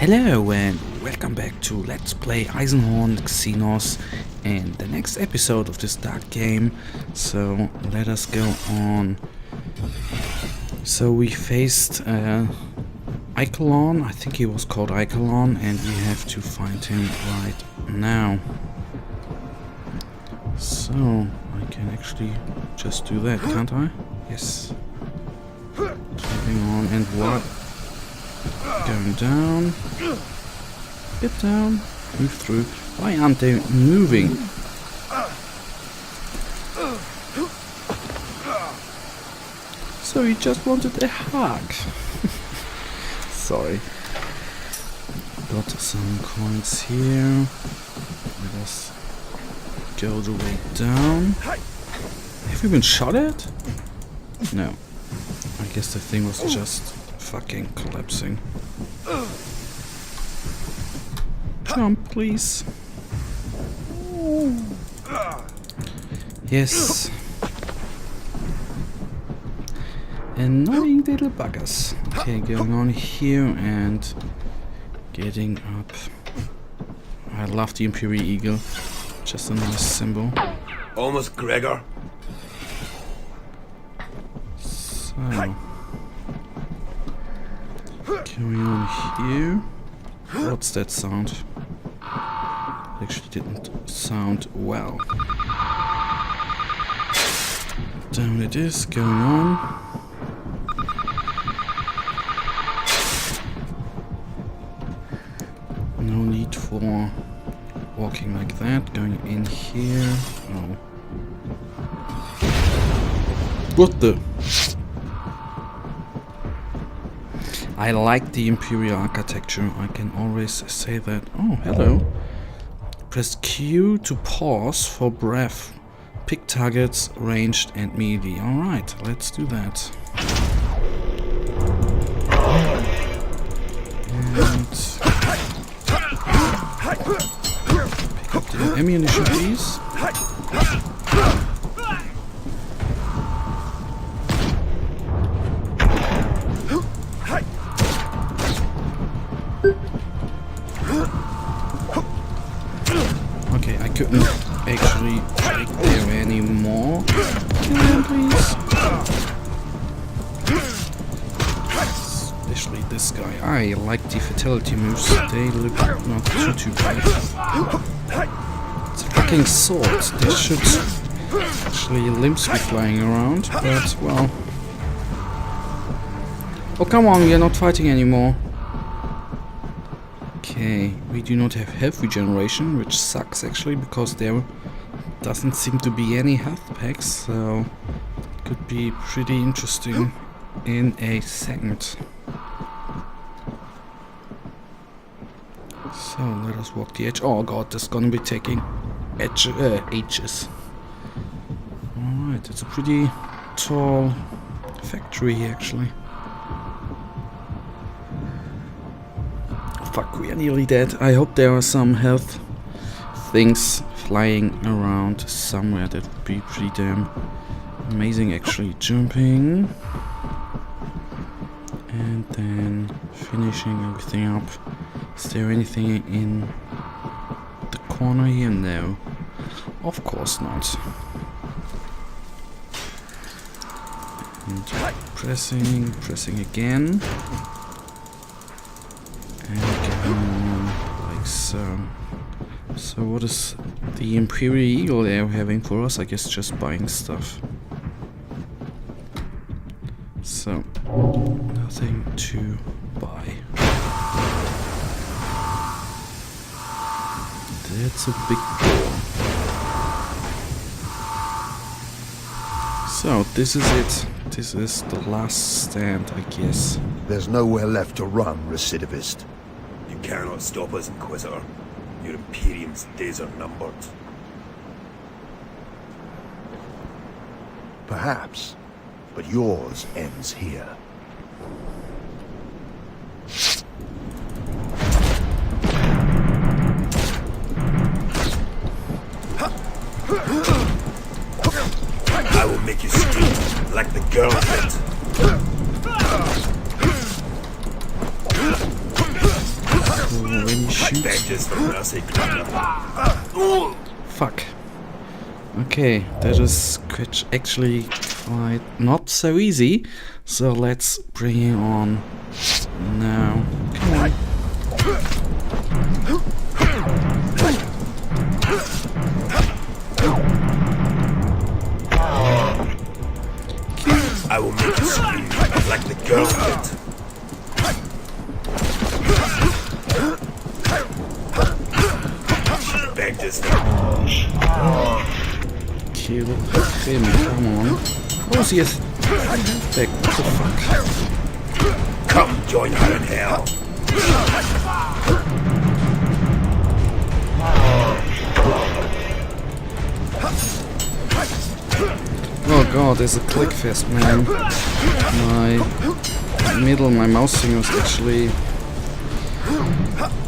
Hello and welcome back to Let's Play Eisenhorn Xenos and the next episode of this dark game. So let us go on. So we faced Eyclone, I think he was called Eyclone, and we have to find him right now. So I can actually just do that, can't I? Yes. Keeping on and what? Going down. Get down. Move through. Why aren't they moving? So he just wanted a hug. Sorry. Got some coins here. Let us go the way down. Have we been shot at? No. I guess the thing was just fucking collapsing. Jump, please. Yes. Annoying little buggers. Okay, going on here and getting up. I love the Imperial Eagle. Just a nice symbol. Almost Gregor. So. Going on here. What's that sound? Actually didn't sound well. Down it is, going on. No need for walking like that. Going in here. Oh. What the? I like the Imperial architecture, I can always say that. Oh, hello. Press Q to pause for breath. Pick targets, ranged and melee. Alright, let's do that. And pick up the ammunition, please. Okay, I couldn't actually take there anymore. Kill him, please. Especially this guy. I like the fatality moves. They look not too bad. It's a fucking sword. There should actually limbs be flying around, but well. Oh come on, we are not fighting anymore. Okay, we do not have health regeneration, which sucks actually, because there doesn't seem to be any health packs, so it could be pretty interesting in a second. So let us walk the edge. Oh god, that's gonna be taking ages. Alright, it's a pretty tall factory actually. Fuck, we are nearly dead. I hope there are some health things flying around somewhere. That would be pretty damn amazing actually. Jumping. And then finishing everything up. Is there anything in the corner here? No. Of course not. And pressing again. Like so. So what is the Imperial Eagle there having for us? I guess just buying stuff. So nothing to buy. That's a big door. So this is it. This is the last stand, I guess. There's nowhere left to run, recidivist. You cannot stop us, Inquisitor. Your Imperium's days are numbered. Perhaps, but yours ends here. I will make you scream like the girl did. So when you shoot... Vengeance for mercy, criminal. Fuck. Okay, that is actually quite not so easy. So let's bring it on now. Come on. I will make you scream like the girl did. Vengeance. Kill him, come on. Oh, yes. Back, what the fuck? Come join her in hell. Oh god, there's a click fest, man. My mouse thing was actually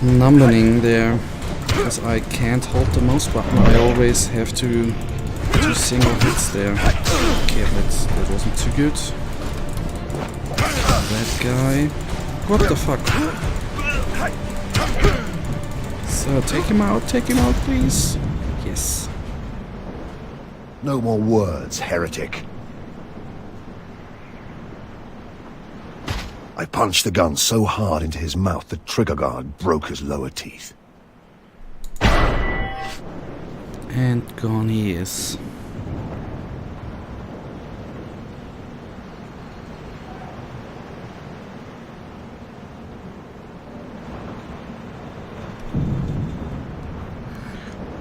numbing there. Because I can't hold the mouse button, I always have to do single hits there. Okay, that wasn't too good. That guy. What the fuck? So take him out, please. Yes. No more words, heretic. I punched the gun so hard into his mouth the trigger guard broke his lower teeth. And gone he is.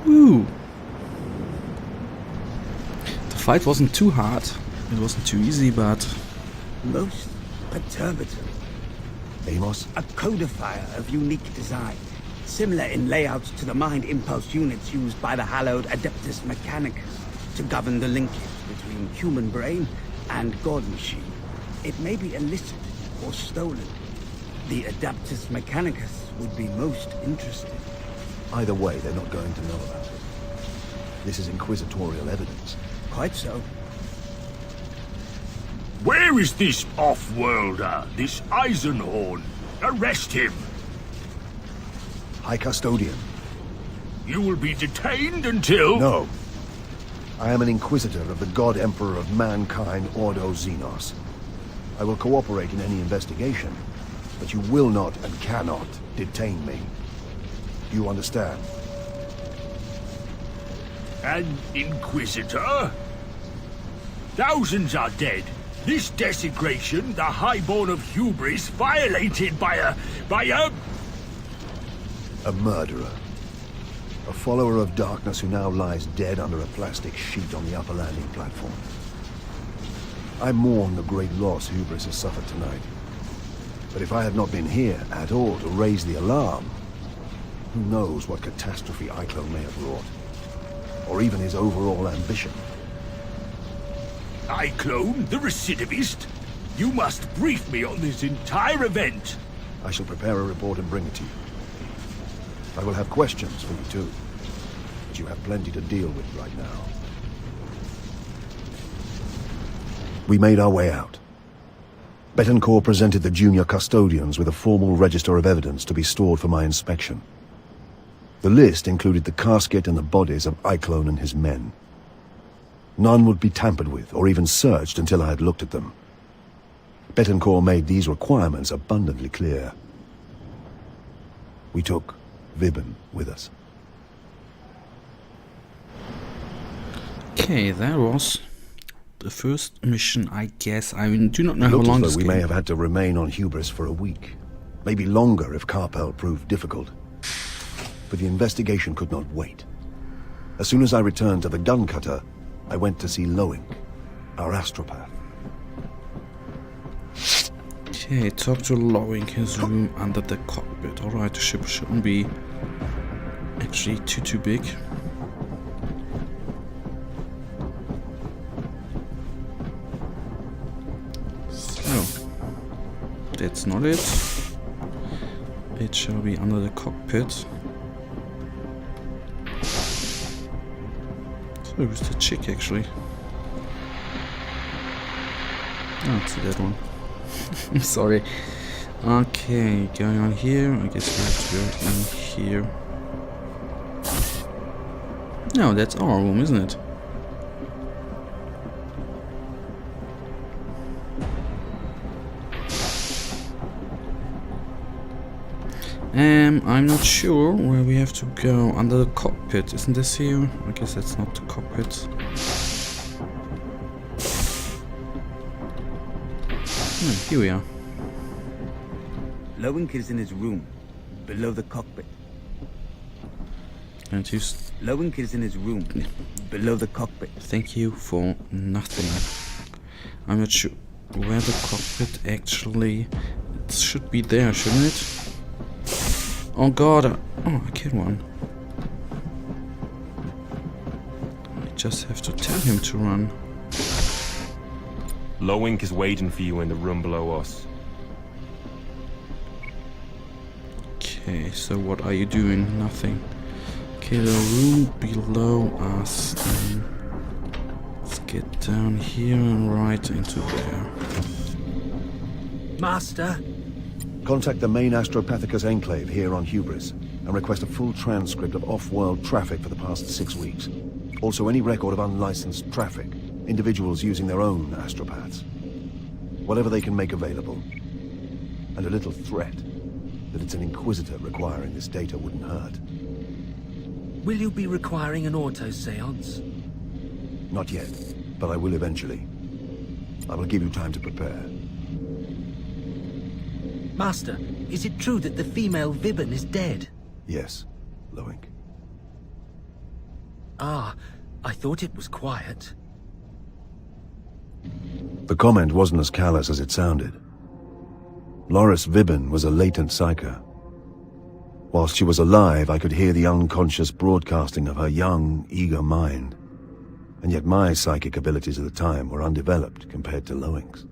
Woo! The fight wasn't too hard. It wasn't too easy, but... Most perturbative. Amos? A codifier of unique design. Similar in layout to the mind impulse units used by the hallowed Adeptus Mechanicus to govern the linkage between human brain and god machine. It may be illicit or stolen. The Adeptus Mechanicus would be most interested. Either way, they're not going to know about it. This is inquisitorial evidence. Quite so. Where is this off-worlder, this Eisenhorn? Arrest him! High Custodian. You will be detained until... No. I am an Inquisitor of the God Emperor of Mankind, Ordo Xenos. I will cooperate in any investigation, but you will not and cannot detain me. Do you understand? An Inquisitor? Thousands are dead. This desecration, the highborn of hubris, violated by a... A murderer. A follower of darkness who now lies dead under a plastic sheet on the upper landing platform. I mourn the great loss Hubris has suffered tonight. But if I had not been here at all to raise the alarm, who knows what catastrophe Eyclone may have wrought. Or even his overall ambition. Eyclone, the recidivist? You must brief me on this entire event. I shall prepare a report and bring it to you. I will have questions for you too. But you have plenty to deal with right now. We made our way out. Betancourt presented the junior custodians with a formal register of evidence to be stored for my inspection. The list included the casket and the bodies of Eyclone and his men. None would be tampered with or even searched until I had looked at them. Betancourt made these requirements abundantly clear. We took Vibben with us. Okay, that was the first mission, I guess. I do not know how Looked long as though this we game... may have had to remain on Hubris for a week. Maybe longer if Carpel proved difficult. But the investigation could not wait. As soon as I returned to the gun cutter, I went to see Loink, our astropath. Okay, talk to Loink, his room under the cockpit. Alright, the ship shouldn't be actually too big. So, that's not it. It shall be under the cockpit. So, who's the chick actually? Oh, it's that one. I'm sorry. Okay, going on here. I guess we have to go in here. No, that's our room, isn't it? I'm not sure where we have to go. Under the cockpit, isn't this here? I guess that's not the cockpit. Here we are. Lowink is in his room, below the cockpit. And you Lowink is in his room, below the cockpit. thank you for nothing. I'm not sure where the cockpit actually... It should be there, shouldn't it? Oh god, oh, I killed one. I just have to tell him to run. Lowink is waiting for you in the room below us. Okay, so what are you doing? Nothing. Okay, the room below us. Let's get down here and right into there. Master! Contact the main Astropathicus enclave here on Hubris and request a full transcript of off-world traffic for the past 6 weeks. Also any record of unlicensed traffic, individuals using their own astropaths. Whatever they can make available. And a little threat that it's an Inquisitor requiring this data wouldn't hurt. Will you be requiring an auto-seance? Not yet, but I will eventually. I will give you time to prepare. Master, is it true that the female Vibben is dead? Yes, Lowink. Ah, I thought it was quiet. The comment wasn't as callous as it sounded. Loris Vibben was a latent psyker. Whilst she was alive, I could hear the unconscious broadcasting of her young, eager mind. And yet my psychic abilities at the time were undeveloped compared to Lowink's.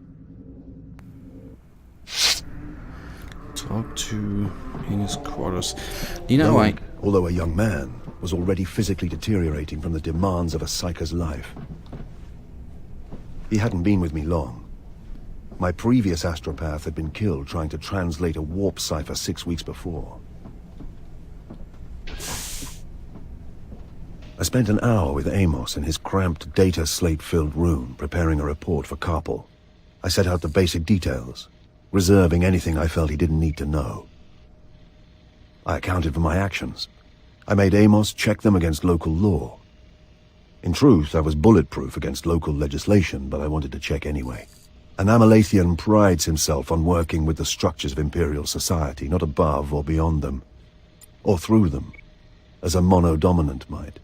Talk to in his quarters. You know, Lowink, although a young man, was already physically deteriorating from the demands of a psyker's life. He hadn't been with me long. My previous astropath had been killed trying to translate a warp cipher 6 weeks before. I spent an hour with Amos in his cramped, data slate-filled room, preparing a report for Carpel. I set out the basic details, reserving anything I felt he didn't need to know. I accounted for my actions. I made Amos check them against local law. In truth, I was bulletproof against local legislation, but I wanted to check anyway. An Amalathian prides himself on working with the structures of Imperial society, not above or beyond them, or through them, as a mono-dominant might.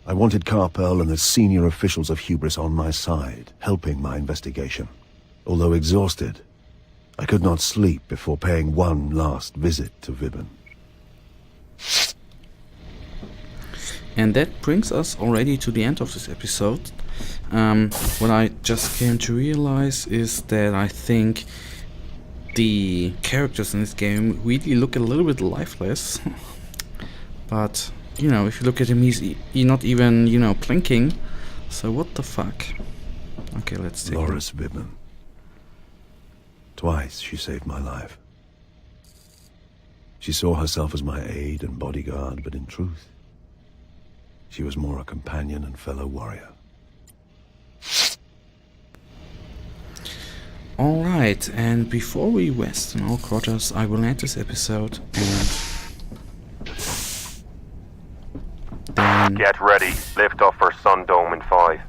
I wanted Carpel and the senior officials of Hubris on my side, helping my investigation. Although exhausted, I could not sleep before paying one last visit to Vibben. and that brings us already to the end of this episode. What I just came to realize is that I think the characters in this game really look a little bit lifeless. But, you know, if you look at him, he's not even, you know, blinking. So what the fuck? Okay, let's take Loris Vibben. Twice she saved my life. She saw herself as my aide and bodyguard, but in truth, she was more a companion and fellow warrior. Alright, and before we rest in our quarters, I will end this episode and then Get ready. Lift off for Sun Dome in 5.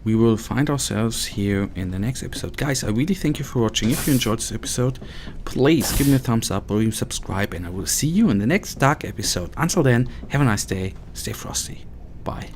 we will find ourselves here in the next episode. Guys, I really thank you for watching. If you enjoyed this episode, please give me a thumbs up or even subscribe, and I will see you in the next Dark episode. Until then, have a nice day, stay frosty, bye.